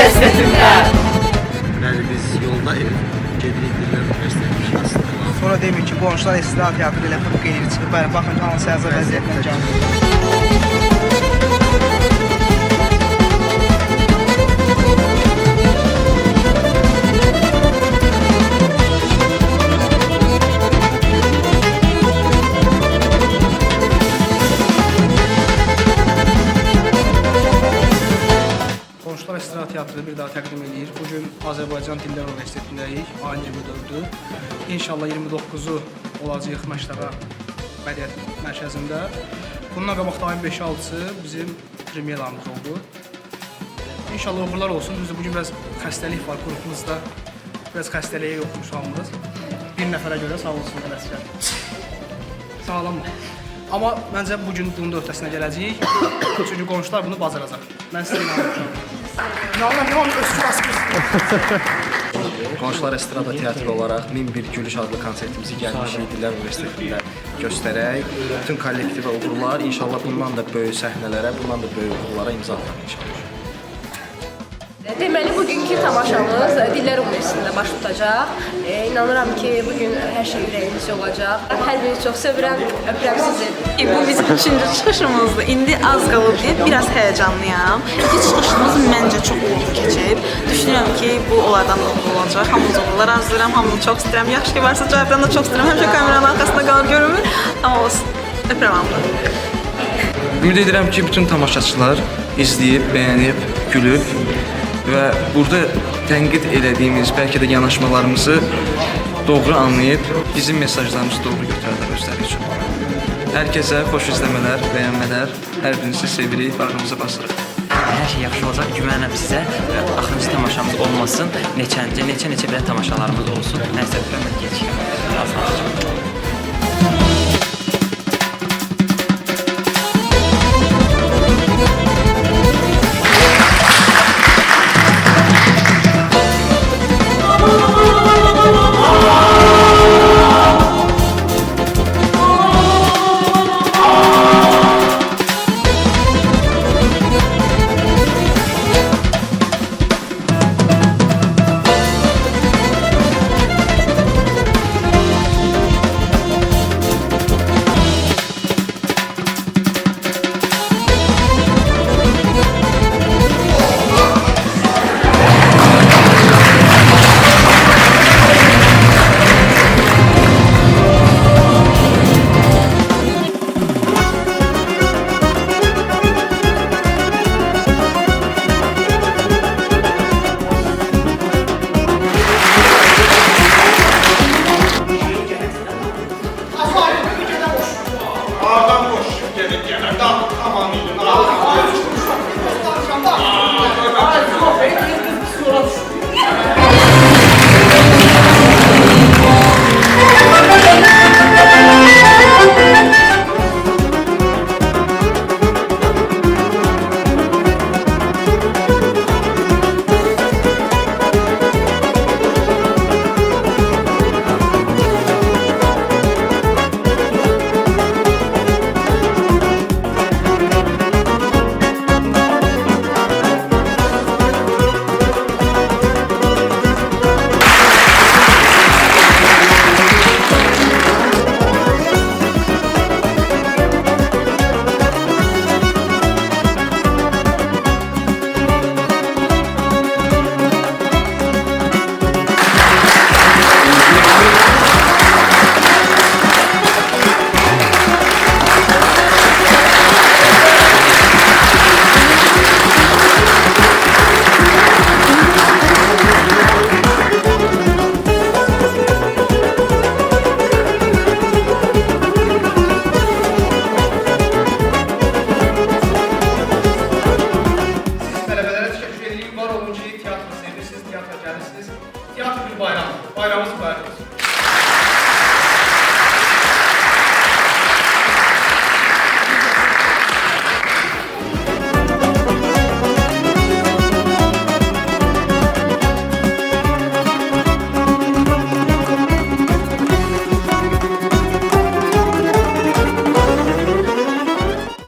Universitetində. Bəli, biz yoldayıq. Gedirik Dillər Universitetində. Sonra demək ki, qonşular istirahət teatrı ilə fırq edir, çıxıb, bəli, baxın, hansı əzab vəziyyətlə gəlir. Qonşular İstirahət Teatrı bir daha təqdim edir. Bugün Azərbaycan Dillər Universitetindəyik, ayın 24-dür. İnşallah 29-u olacaq Məştaqa Bədəniyyət Mərkəzində. Bundan qabaq da ayın 5-6-sı bizim premyeramız oldu. İnşallah uğurlar olsun. Düzdür, bugün biraz xəstəlik var qrupumuzda. Biraz xəstəliyə yoxmuş hamımız. Bir nəfərə görə sağ olsun Ələsgər. Sağlam mı? Amma məncə bugün bunun da öhdəsinə gələcəyik. Çünki qonşular bunu bacaracaq. Mən sizə inanmışam. Qonşular Estrada Teatrı olaraq 1001 Gülüş adlı konsertimizi gəlmişik Dillər Universitetində göstərək. Bütün kollektivə uğurlar. İnşallah bundan da böyük səhnələrə, bundan da böyük uğurlara imza atar inşallah. Deməli, bugünkü tamaşamız Dillər Universitetində baş tutacaq. İnanıram ki, bugün hər şey ürəyimizcə olacaq. Hər birinizi çox sevirəm, öpürəm sizi. Bu bizim 3-cü çıxışımızdır. İndi az qalıb deyə biraz həyəcanlıyam. İki çıxışımız məncə çox uğurlu keçib. Düşünürəm ki, bu onlardan da uğurlu olacaq. Hamınız uğurlar arzulayıram, hamını çox istəyirəm. Yaxşı ki, varsa cavabdan da çox istəyirəm. Həmişə kameranın arxasında qalır, görünmür. Amma olsun. Öpürəm hamını. Ümid edirəm ki, bütün tamaşaçılar izləyib, bəyənib, gülüb və burada tənqid elədiyimiz, bəlkə də yanaşmalarımızı doğru anlayıb, bizim mesajlarımızı doğru götürərlər özləri üçün. Hər kəsə xoş izləmələr, bəyənmələr, hər birinizi sevirik, bağrımıza basırıq. Hər şey yaxşı olacaq, güvənəm sizə və axırıncı tamaşamız olmasın, neçə belə tamaşalarımız olsun. Nəsə, öpürəm, geçirəm.